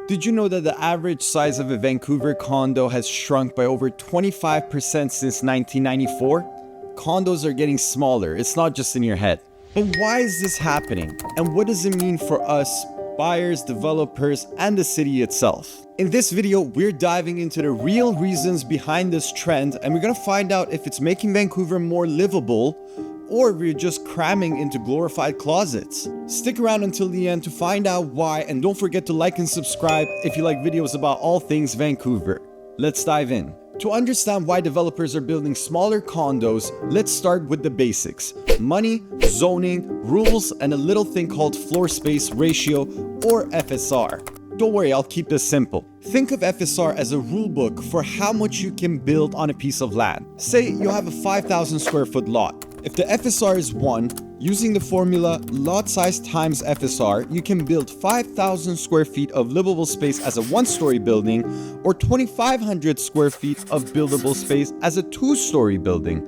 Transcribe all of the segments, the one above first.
Did you know that the average size of a Vancouver condo has shrunk by over 25% since 1994? Condos are getting smaller, it's not just in your head. But why is this happening? And what does it mean for us, buyers, developers, and the city itself? In this video, we're diving into the real reasons behind this trend, and we're gonna find out if it's making Vancouver more livable or we're just cramming into glorified closets. Stick around until the end to find out why, and don't forget to like and subscribe if you like videos about all things Vancouver. Let's dive in. To understand why developers are building smaller condos, let's start with the basics. Money, zoning, rules, and a little thing called floor space ratio, or FSR. Don't worry, I'll keep this simple. Think of FSR as a rule book for how much you can build on a piece of land. Say you have a 5,000 square foot lot. If the FSR is 1, using the formula lot size times FSR, you can build 5,000 square feet of livable space as a one-story building or 2,500 square feet of buildable space as a two-story building.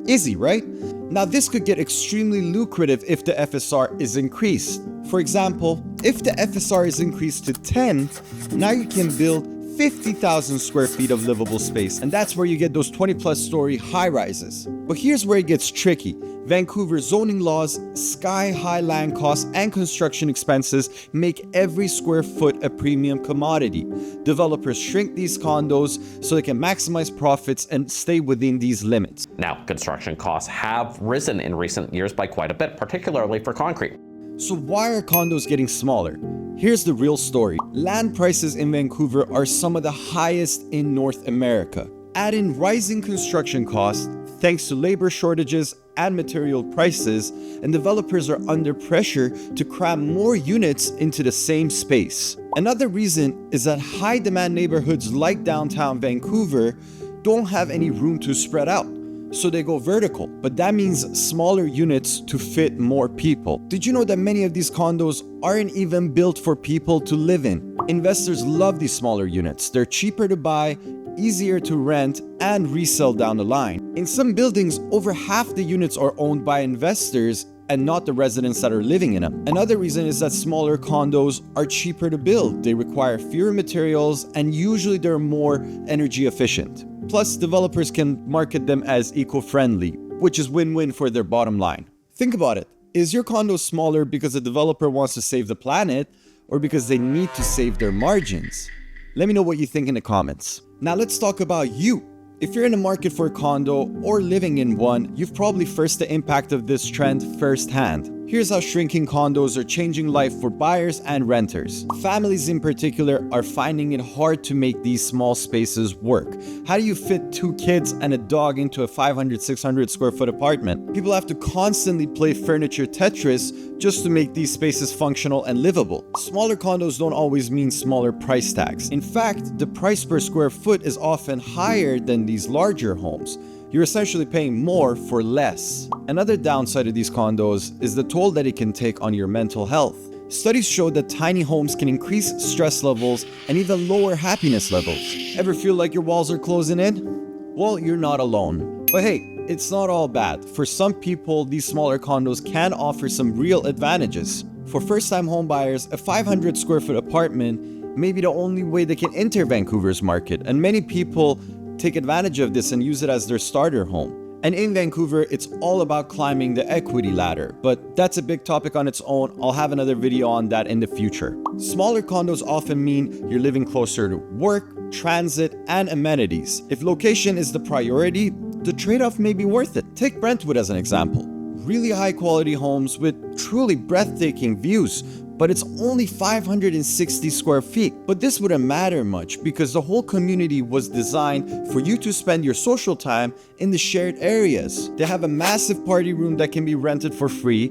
Easy, right? Now this could get extremely lucrative if the FSR is increased. For example, if the FSR is increased to 10, now you can build 50,000 square feet of livable space, and that's where you get those 20+ story high rises. But here's where it gets tricky. Vancouver zoning laws, sky-high land costs, and construction expenses make every square foot a premium commodity. Developers shrink these condos so they can maximize profits and stay within these limits. Now, construction costs have risen in recent years by quite a bit, particularly for concrete. So why are condos getting smaller? Here's the real story. Land prices in Vancouver are some of the highest in North America. Add in rising construction costs, thanks to labor shortages and material prices, and developers are under pressure to cram more units into the same space. Another reason is that high-demand neighborhoods like downtown Vancouver don't have any room to spread out, so they go vertical, but that means smaller units to fit more people. Did you know that many of these condos aren't even built for people to live in? Investors love these smaller units. They're cheaper to buy, easier to rent, and resell down the line. In some buildings, over half the units are owned by investors and not the residents that are living in them. Another reason is that smaller condos are cheaper to build. They require fewer materials, and usually they're more energy efficient. Plus, developers can market them as eco-friendly, which is win-win for their bottom line. Think about it. Is your condo smaller because a developer wants to save the planet, or because they need to save their margins? Let me know what you think in the comments. Now let's talk about you. If you're in the market for a condo or living in one, you've probably faced the impact of this trend firsthand. Here's how shrinking condos are changing life for buyers and renters. Families in particular are finding it hard to make these small spaces work. How do you fit 2 kids and a dog into a 500, 600 square foot apartment? People have to constantly play furniture Tetris just to make these spaces functional and livable. Smaller condos don't always mean smaller price tags. In fact, the price per square foot is often higher than these larger homes. You're essentially paying more for less. Another downside of these condos is the toll that it can take on your mental health. Studies show that tiny homes can increase stress levels and even lower happiness levels. Ever feel like your walls are closing in? Well, you're not alone. But hey, it's not all bad. For some people, these smaller condos can offer some real advantages. For first-time homebuyers, a 500 square foot apartment may be the only way they can enter Vancouver's market, and many people take advantage of this and use it as their starter home. And in Vancouver, it's all about climbing the equity ladder, but that's a big topic on its own. I'll have another video on that in the future. Smaller condos often mean you're living closer to work, transit, and amenities. If location is the priority, the trade-off may be worth it. Take Brentwood as an example. Really high quality homes with truly breathtaking views, but it's only 560 square feet. But this wouldn't matter much because the whole community was designed for you to spend your social time in the shared areas. They have a massive party room that can be rented for free,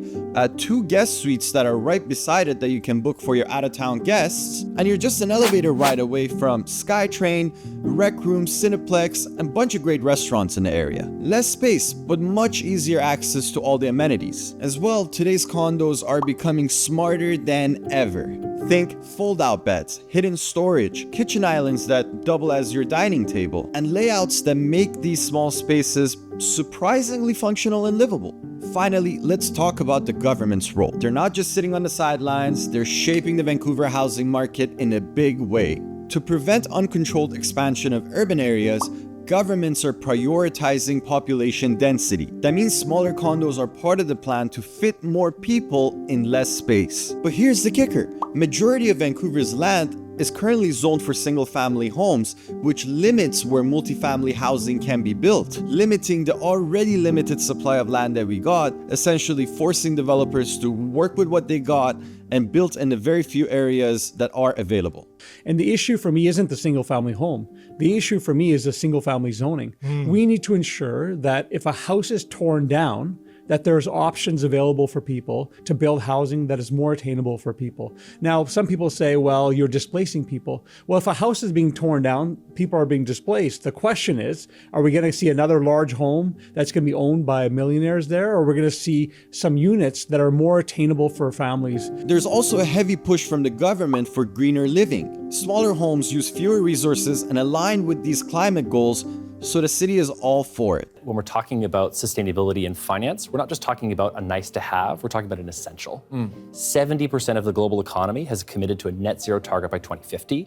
2 guest suites that are right beside it that you can book for your out-of-town guests, and you're just an elevator ride away from SkyTrain, Rec Room, Cineplex, and a bunch of great restaurants in the area. Less space, but much easier access to all the amenities. As well, today's condos are becoming smarter than ever. Think fold-out beds, hidden storage, kitchen islands that double as your dining table, and layouts that make these small spaces surprisingly functional and livable. Finally, let's talk about the government's role. They're not just sitting on the sidelines, they're shaping the Vancouver housing market in a big way. To prevent uncontrolled expansion of urban areas, governments are prioritizing population density. That means smaller condos are part of the plan to fit more people in less space. But here's the kicker. Majority of Vancouver's land is currently zoned for single-family homes, which limits where multifamily housing can be built, limiting the already limited supply of land that we got, essentially forcing developers to work with what they got and build in the very few areas that are available. And the issue for me isn't the single-family home. The issue for me is the single-family zoning. We need to ensure that if a house is torn down, that there's options available for people to build housing that is more attainable for people. Now, some people say, well, you're displacing people. Well, if a house is being torn down, people are being displaced. The question is, are we gonna see another large home that's gonna be owned by millionaires there, or we're gonna see some units that are more attainable for families? There's also a heavy push from the government for greener living. Smaller homes use fewer resources and align with these climate goals, so the city is all for it. When we're talking about sustainability and finance, we're not just talking about a nice to have, we're talking about an essential. 70% of the global economy has committed to a net zero target by 2050.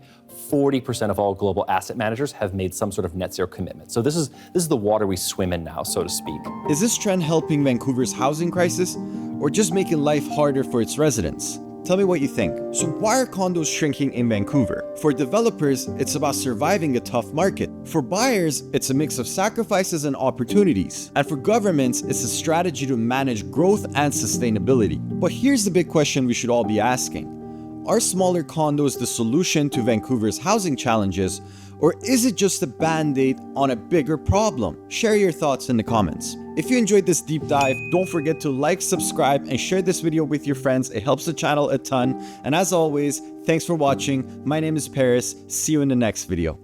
40% of all global asset managers have made some sort of net zero commitment. So this is the water we swim in now, so to speak. Is this trend helping Vancouver's housing crisis, or just making life harder for its residents? Tell me what you think. So why are condos shrinking in Vancouver? For developers, it's about surviving a tough market. For buyers, it's a mix of sacrifices and opportunities. And for governments, it's a strategy to manage growth and sustainability. But here's the big question we should all be asking. Are smaller condos the solution to Vancouver's housing challenges, or is it just a band-aid on a bigger problem? Share your thoughts in the comments. If you enjoyed this deep dive, don't forget to like, subscribe, and share this video with your friends. It helps the channel a ton. And as always, thanks for watching. My name is Paris. See you in the next video.